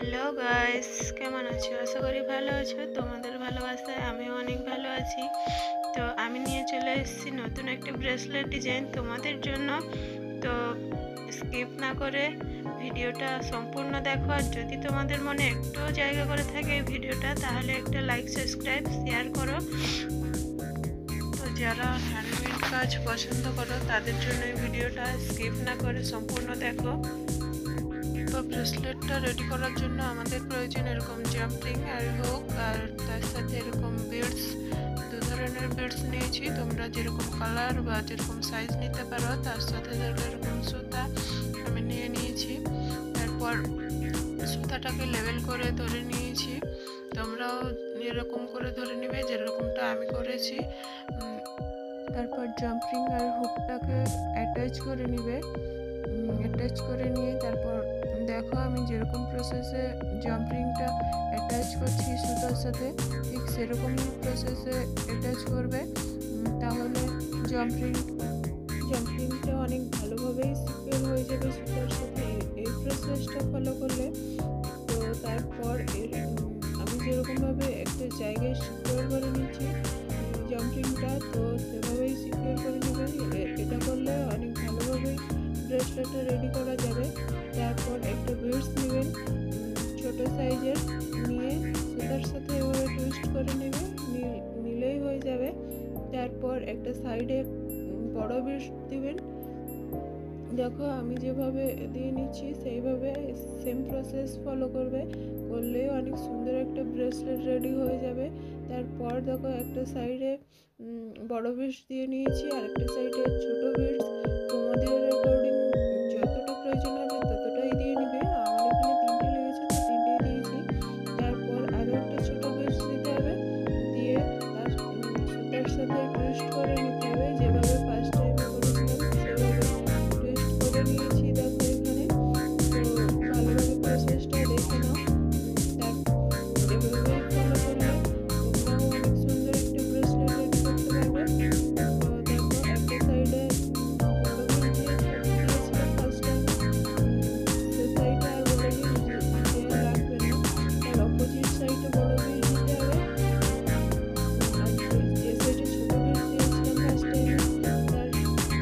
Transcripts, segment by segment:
Hello guys, কেমন আছো? আশা করি ভালো আছো। তোমাদের ভালোবাসায় আমিও অনেক ভালো আছি। তো আমি নিয়ে চলে এসেছি নতুন একটা ব্রেসলেট ডিজাইন তোমাদের জন্য। তো স্কিপ না করে ভিডিওটা সম্পূর্ণ দেখো। আর যদি তোমাদের মনে একটু জায়গা করে থাকে এই ভিডিওটা, তাহলে একটা লাইক, সাবস্ক্রাইব, শেয়ার করো। তো যারা হ্যান্ডমেড কাজ পছন্দ করো তাদের জন্য এই ভিডিওটা স্কিপ না করে সম্পূর্ণ দেখো। তো ব্রেসলেটটা রেডি করার জন্য আমাদের প্রয়োজন এরকম জাম্পিং আর হুক, আর তার সাথে এরকম বিডস। দু ধরনের বিডস নিয়েছি, তোমরা যেরকম কালার বা যেরকম সাইজ নিতে পারো। তার সাথে এরকম সুতা আমি নিয়ে নিয়েছি। তারপর সুতাটাকে লেভেল করে ধরে নিয়েছি, তোমরাও এরকম করে ধরে নিবে যেরকমটা আমি করেছি। তারপর জাম্পিং আর হুকটাকে অ্যাটাচ করে নিবে। অ্যাটাচ করে নিয়ে তারপর দেখো আমি যেরকম প্রসেসে জাম্পিংটা অ্যাটাচ করছি সুতার সাথে, ঠিক সেরকমই প্রসেসে অ্যাটাচ করবে। তাহলে জাম্পিংটা অনেক ভালোভাবেই সিকিউর হয়ে যাবে সুতার সাথে এই প্রসেসটা ফলো করলে। তো তারপর আমি যেরকমভাবে একটা জায়গায় সিকিউর করে নিচ্ছি জাম্পিংটা, তো সেভাবেই সিকিউর করে নেবেন। এটা করলে অনেক ভালোভাবেই ব্রেসলেটটা রেডি করা যাবে। তারপর একটা বিডস নেবেন ছোট সাইজের, নিয়ে সুতার সাথে এভাবে টুইস্ট করে নিলেই হয়ে যাবে। তারপর একটা সাইডে বড় বিডস দিবেন। দেখো আমি যেভাবে দিয়ে নিচ্ছি সেইভাবে সেম প্রসেস ফলো করলেই অনেক সুন্দর একটা ব্রেসলেট রেডি হয়ে যাবে। তারপর দেখো একটা সাইডে বড় বিডস দিয়ে নিয়েছি, আর একটা সাইডে ছোট বিডস। তোমাদের অ্যাকর্ডিং যতটা প্রয়োজন হবে ততটাই দিয়ে নিবে। আমার এখানে 3টে লেগেছে, তো 3টেই দিয়েছি। তারপর আরও একটা ছোট বিডস দিতে হবে, দিয়ে তার সুতার সাথে টুইস্ট করে নিতে হবে যেভাবে ফার্স্ট টাইমে করেছিলাম সেভাবে টুইস্ট করে নিয়েছি। দেখো এখানে তো ভালোভাবে প্রসেসটা দেখে নাও। এভাবে ফলো করলে তোমরাও অনেক সুন্দর একটা ব্রেসলেট রেডি করতে পারবে। তো দেখো একটা সাইডে বড় বিট দিয়েছিলাম ফার্স্ট টাইমে, সে সাইডে আর বড় বিট দিয়ে রাখবে না, তার অপোজিট সাইডে বড় বিট দিতে হবে। আর যে সাইডে ছোট বিট দিয়েছিলাম ফার্স্ট টাইমে তার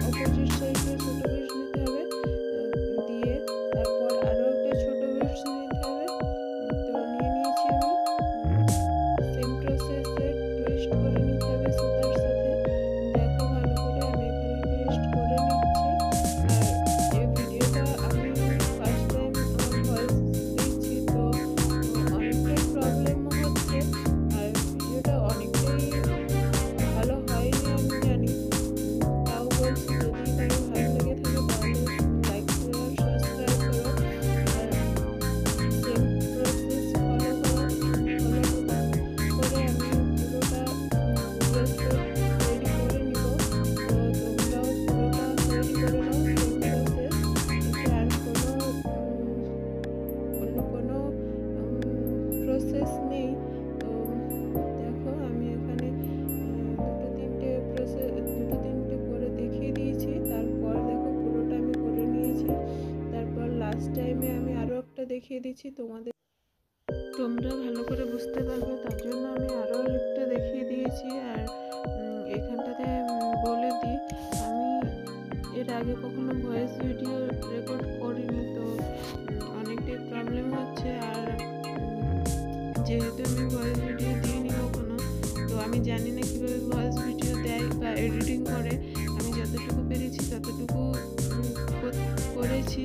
অপোজিট সাইডে ছোট বিট দিতে হবে। দিয়ে তারপর আরও একটা ছোট বিটস নিতে হবে। তো নিয়ে নিয়েছি আমি। সেম প্রসেসে টুইস্ট করে নিতে হবে সুতার সাথে। দেখো ভালো করে আমি এখানে টুইস্ট করে নিচ্ছি। আর এই ভিডিওটা আমি ফার্স্ট টাইম ভয়েস দিচ্ছি, তো অনেকটাই প্রবলেমও হচ্ছে, আর ভিডিওটা অনেকটাই ভালো হয়নি আমি জানি। তাও বলছি যদি কারো ভালো লেগে থাকে তাহলে লাইক, শেয়ার, সাবস্ক্রাইব করো। আর সেম প্রসেস ফলো করে আমি পুরোটা ব্রেসলেট রেডি করে নিব। তো তোমরাও পুরোটা রেডি করে নাও সেম প্রসেস, এতে আর অন্য কোনো প্রসেস নেই। তো দেখো আমি এখানে দুটো তিনটে করে দেখিয়ে দিয়েছি। তারপর দেখো পুরোটা আমি করে নিয়েছি। তারপর লাস্ট টাইমে আমি আরও একটা দেখিয়ে দিচ্ছি তোমাদের, তোমরা ভালো করে বুঝতে পারবে তার জন্য আমি আরও একটা দেখিয়ে দিয়েছি। আর এখানটাতে বলে দিই আমি এর আগে কখনো ভয়েস ভিডিও রেকর্ড করিনি, তো অনেকটাই প্রবলেম হচ্ছে। আর যেহেতু আমি ভয়েস ভিডিও দিইনি কখনো, তো আমি জানি না কীভাবে ভয়েস ভিডিও দেয় বা এডিটিং করে। আমি যতটুকু পেরেছি ততটুকু করেছি।